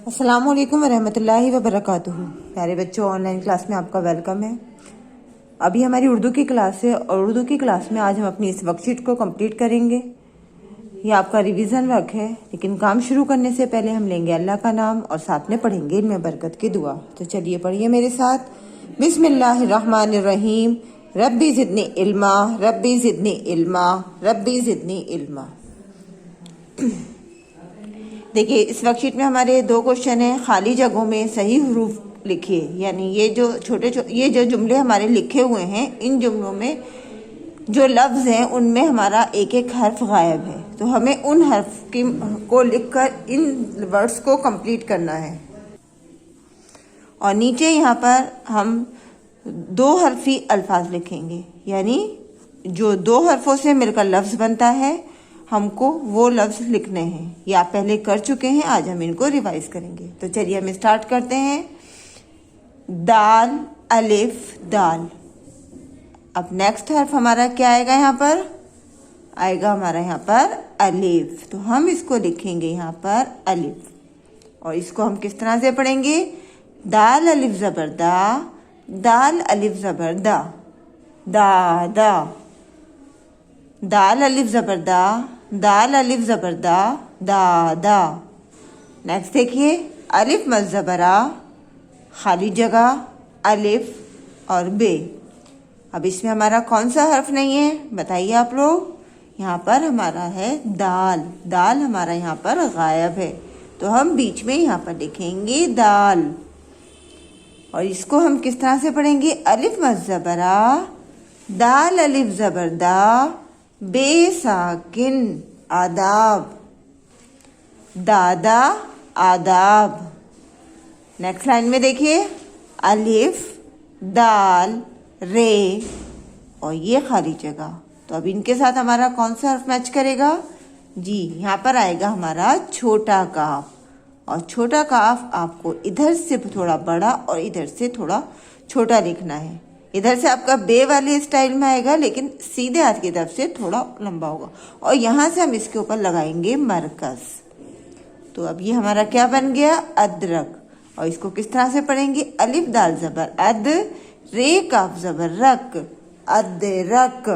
अस्सलामु अलैकुम वरहमतुल्लाहि वबरकातुहू। प्यारे बच्चों, ऑनलाइन क्लास में आपका वेलकम है। अभी हमारी उर्दू की क्लास है और उर्दू की क्लास में आज हम अपनी इस वर्कशीट को कंप्लीट करेंगे। ये आपका रिवीजन वर्क है, लेकिन काम शुरू करने से पहले हम लेंगे अल्लाह का नाम और साथ में पढ़ेंगे इनमें बरकत की दुआ। तो चलिए पढ़िए मेरे साथ। बिस्मिल्लाहिर्रहमानिर्रहीम। रब्बी ज़िदनी इल्मा, रब्बी ज़िदनी इल्मा, रब्बी ज़िदनी इल्मा। देखिए, इस वर्कशीट में हमारे दो क्वेश्चन हैं। खाली जगहों में सही हरूफ लिखिए, यानी ये जो जुमले हमारे लिखे हुए हैं, इन जुमलों में जो लफ्ज़ हैं उनमें हमारा एक एक हर्फ गायब है, तो हमें उन हर्फ को लिखकर इन वर्ड्स को कंप्लीट करना है। और नीचे यहाँ पर हम दो हर्फी अल्फाज लिखेंगे, यानी जो दो हर्फों से मिलकर लफ्ज़ बनता है हमको वो लफ्ज़ लिखने हैं। ये आप पहले कर चुके हैं, आज हम इनको रिवाइज करेंगे। तो चलिए हम स्टार्ट करते हैं। दाल, अलिफ, दाल। अब नेक्स्ट हर्फ हमारा क्या आएगा? यहाँ पर आएगा हमारा यहाँ पर अलिफ, तो हम इसको लिखेंगे यहाँ पर अलिफ। और इसको हम किस तरह से पढ़ेंगे? दाल अलिफ ज़बर दा, दाल अलिफ ज़बर दा, दा दा। दाल अलिफ ज़बर दा, दाल अलिफ ज़बर दा, दा दा। नेक्स्ट देखिए, अलिफ मद ज़बरा, खाली जगह अलिफ और बे। अब इसमें हमारा कौन सा हर्फ नहीं है बताइए आप लोग? यहाँ पर हमारा है दाल। दाल हमारा यहाँ पर गायब है, तो हम बीच में यहाँ पर लिखेंगे दाल। और इसको हम किस तरह से पढ़ेंगे? अलिफ मद ज़बरा, दाल अलिफ ज़बर दा, बेसाकिन आदाब, दादा आदाब। नेक्स्ट लाइन में देखिए, अलिफ, दाल, रे और ये खाली जगह। तो अब इनके साथ हमारा कौन सा हर्फ मैच करेगा? जी, यहाँ पर आएगा हमारा छोटा काफ। और छोटा काफ आपको इधर से थोड़ा बड़ा और इधर से थोड़ा छोटा लिखना है। इधर से आपका बे वाले स्टाइल में आएगा, लेकिन सीधे हाथ की तरफ से थोड़ा लंबा होगा। और यहाँ से हम इसके ऊपर लगाएंगे मरकज। तो अब ये हमारा क्या बन गया? अदरक। और इसको किस तरह से पढ़ेंगे? अलिफ दाल ज़बर अद, रे काफ ज़बर रक, अदरक।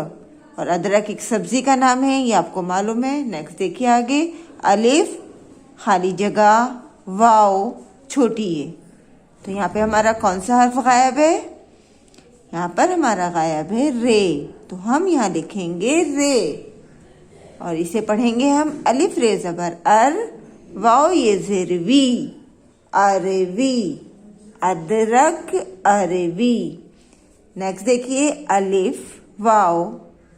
और अदरक एक सब्जी का नाम है, ये आपको मालूम है। नेक्स्ट देखिए आगे, अलिफ खाली जगह, वाओ छोटी है। तो यहाँ पे हमारा कौन सा हर्फ गायब है? यहाँ पर हमारा गायब है रे, तो हम यहाँ लिखेंगे रे। और इसे पढ़ेंगे हम अलिफ रे ज़बर अर, वाओ ये ज़ेर वी, अरवी, अदरक अरवी। नेक्स्ट देखिए, अलिफ, वाओ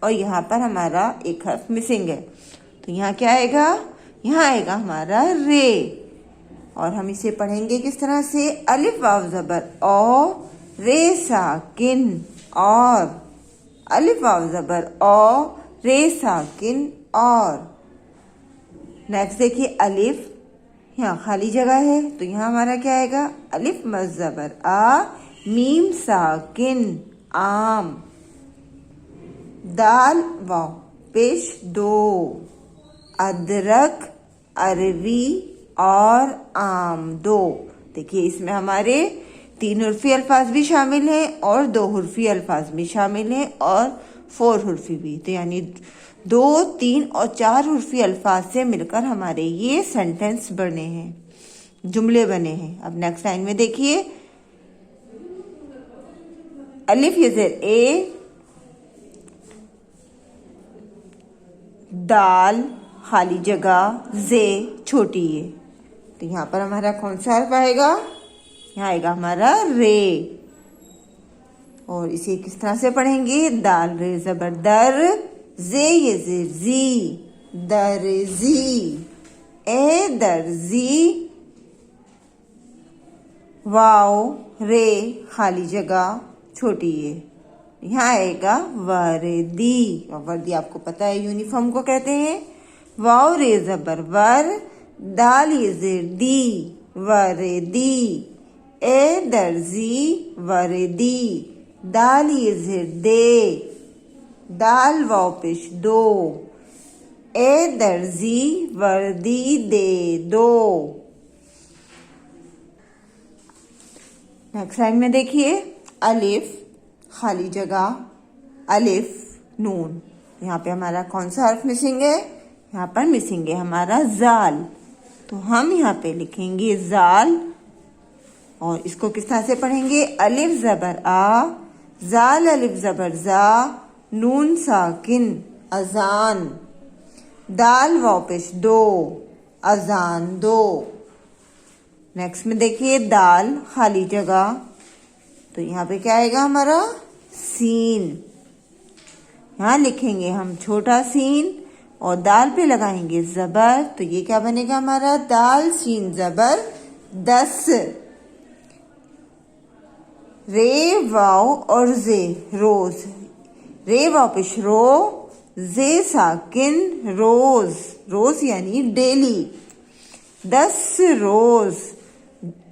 और यहाँ पर हमारा एक हर्फ मिसिंग है, तो यहाँ क्या आएगा? यहाँ आएगा हमारा रे। और हम इसे पढ़ेंगे किस तरह से? अलिफ वाव ज़बर ओ, रे साकिन और, अलिफ वाव ज़बर ओ, रे साकिन और। नेक्स्ट देखिए, अलिफ, यहाँ खाली जगह है, तो यहाँ हमारा क्या आएगा? अलिफ मद ज़बर आ, मीम साकिन आम, दाल वाव पेश दो, अदरक अरवी और आम दो। देखिए, इसमें हमारे 3 हुर्फी अल्फाज भी शामिल हैं और 2 हुर्फी अल्फाज भी शामिल हैं और 4 हुर्फी भी। तो यानी 2, 3 और 4 हुर्फी अल्फाज से मिलकर हमारे ये सेंटेंस बने हैं, जुमले बने हैं। अब नेक्स्ट लाइन में देखिए, अलिफ ये ज़ेर ए, दाल खाली जगह, जे छोटी है। तो यहाँ पर हमारा कौन सा हर्फ आएगा? यहाँ आएगा हमारा रे। और इसे किस तरह से पढ़ेंगे? दाल रे ज़बर दर, जे ये ज़ेर जी, दरजी, ए दरजी, वाओ रे खाली जगह छोटी है, यहाँ आएगा वर्दी। और वर्दी आपको पता है यूनिफॉर्म को कहते हैं। वाओ रे ज़बर वर, दाल ये ज़ेर दी, वर्दी, ए दर्जी वर्दी, दाल ये ज़ेर दे, दाल वाओ पेश दो, ए दर्जी वर्दी दे दो। नेक्स्ट लाइन में देखिए, अलिफ खाली जगह, अलिफ नून। यहाँ पे हमारा कौन सा हर्फ मिसिंग है? यहाँ पर मिसिंग है हमारा जाल। तो हम यहाँ पे लिखेंगे जाल, और इसको किस तरह से पढ़ेंगे? अलिफ जबर आ, जाल अलिफ जबर जा, नून साकिन अजान, दाल वाव पेश दो, अजान दो। नेक्स्ट में देखिए, दाल खाली जगह, तो यहाँ पे क्या आएगा हमारा? सीन। यहाँ लिखेंगे हम छोटा सीन और दाल पे लगाएंगे जबर, तो ये क्या बनेगा हमारा? दाल सीन जबर 10। रे वाव और जे रोज, रे वाव पेश रो, जे साकिन रोज, रोज यानी डेली। 10 रोज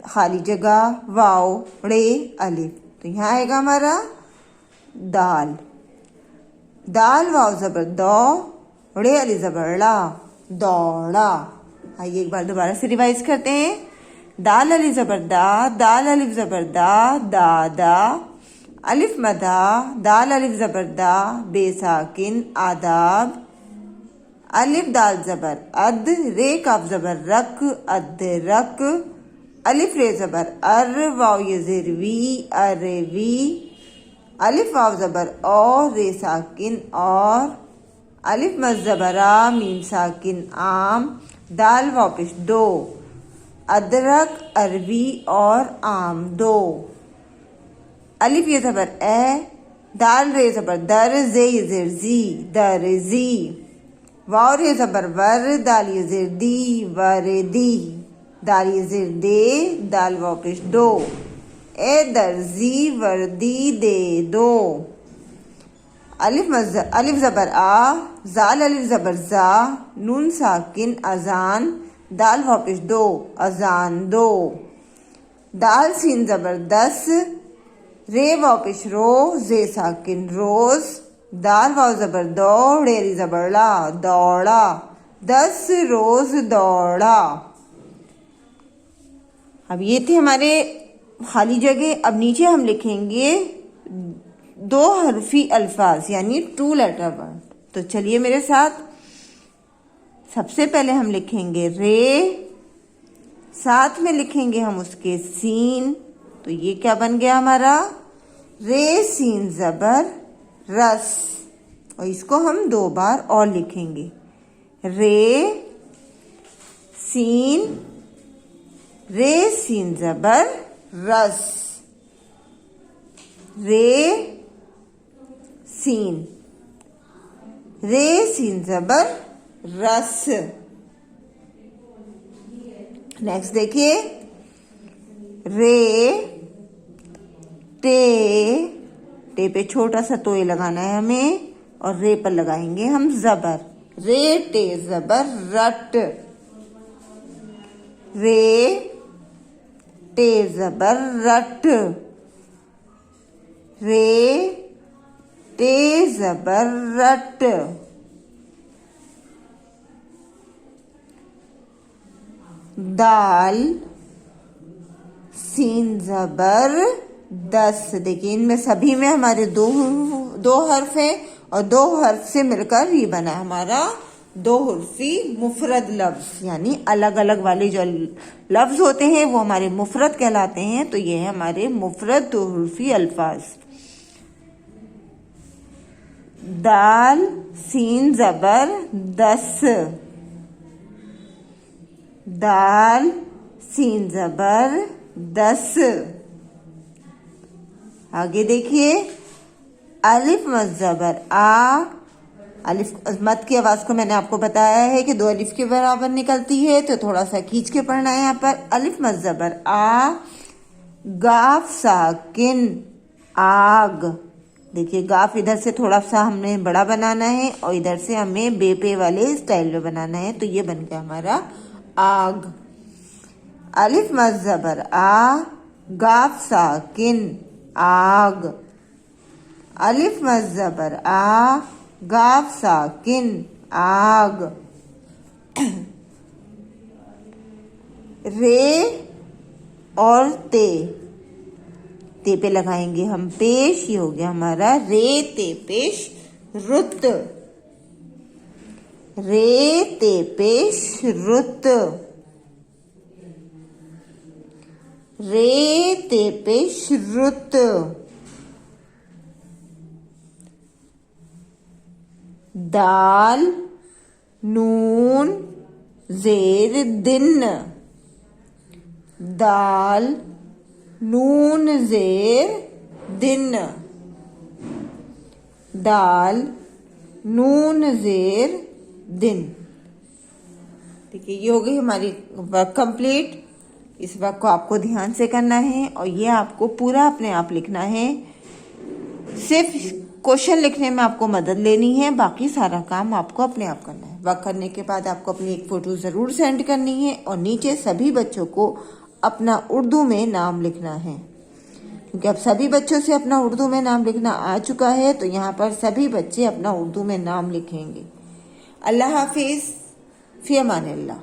खाली जगह वाव रे अलिफ, तो यहाँ आएगा हमारा दाल, दाल वाव जबर दो, रे अलिफ जबर ला, दौड़ा। आइए एक बार दोबारा से रिवाइज करते हैं। दाल अलिफ जबर दा, दाल अलिफ जबर दा, दादा, अलिफ मदा, दाल अलिफ जबर दा, बेसाकिन आदाब, अलिफ दाल जबर अद, रे काफ जबर रक, अदरक, अलिफ रे जबर अर, वाव ये जिरवी, अरवी, अलिफ वाव जबर और, रे साकिन और, अलिफ मज जबरा, मीम साकिन आम, दाल वाव पेश दो, अदरक अरवी और आम दो। अलिफ ये जबर ए, दाल रे जबर दर, जे ये जेर जी, दर जी, वाव रे जबर वर, दाल ये जेर दी, वर दी, दाल ये जेर दे, दाल वाव पेश दो, ए दर्जी वर्दी दे दो। अलिफ जबर आ, जाल अलिफ जबर जा, नून साकिन अजान, दाल वाव पेश दो, अजान दो। दाल सीन जबर 10, रे वाव पेश रो, जे साकिन रोज, दाल वाव जबर दो, रे जबर ला, दौड़ा, 10 रोज दौड़ा। अब ये थे हमारे खाली जगह। अब नीचे हम लिखेंगे 2 हरफी अल्फाज यानी 2 लेटर वर्ड। तो चलिए मेरे साथ, सबसे पहले हम लिखेंगे रे, साथ में लिखेंगे हम उसके सीन। तो ये क्या बन गया हमारा? रे सीन जबर रस, और इसको हम 2 बार और लिखेंगे, रे सीन, रे सीन जबर रस, रे सीन, रे सीन जबर रस। नेक्स्ट देखिए, रे टे पे छोटा सा तोय लगाना है हमें, और रे पर लगाएंगे हम जबर, रे टे जबर रट, रे टे जबर रट, रे टे जबर रट। दाल सीन जबर 10। देखिए इनमें सभी में हमारे दो हर्फ हैं, और 2 हर्फ से मिलकर ये बना हमारा 2 हर्फी मुफरद लफ्ज, यानी अलग अलग वाले जो लफ्ज होते हैं वो हमारे मुफरद कहलाते हैं। तो ये है हमारे मुफरद 2 हर्फी अल्फाज। दाल सीन जबर 10, दाल सीन जबर 10। आगे देखिए, अलिफ मद जबर आ, अलिफ मद की आवाज को मैंने आपको बताया है कि 2 अलिफ के बराबर निकलती है, तो थोड़ा सा खींच के पढ़ना है यहाँ पर। अलिफ मद जबर आ, गाफ साकिन आग। देखिए गाफ इधर से थोड़ा सा हमने बड़ा बनाना है, और इधर से हमें बेपे वाले स्टाइल में बनाना है, तो ये बन गया हमारा आग। अलिफ मद जबर आ, गाफ साकिन आग, अलिफ मद जबर आ, गाफ साकिन आग। रे और ते, ते पे लगाएंगे हम पेश, ये हो गया हमारा रे ते पेश रुत, रे ते पेश रुत, रे ते पेश रुत, दाल नून जेर दिन, दाल नून जेर दिन, दाल नून जेर दिन। देखिए ये हो गई हमारी वर्क कंप्लीट। इस वर्क को आपको ध्यान से करना है और ये आपको पूरा अपने आप लिखना है। सिर्फ क्वेश्चन लिखने में आपको मदद लेनी है, बाकी सारा काम आपको अपने आप करना है। वर्क करने के बाद आपको अपनी एक फोटो जरूर सेंड करनी है और नीचे सभी बच्चों को अपना उर्दू में नाम लिखना है, क्योंकि अब सभी बच्चों से अपना उर्दू में नाम लिखना आ चुका है, तो यहाँ पर सभी बच्चे अपना उर्दू में नाम लिखेंगे। अल्लाह हाफिज, फी अमानिल्लाह।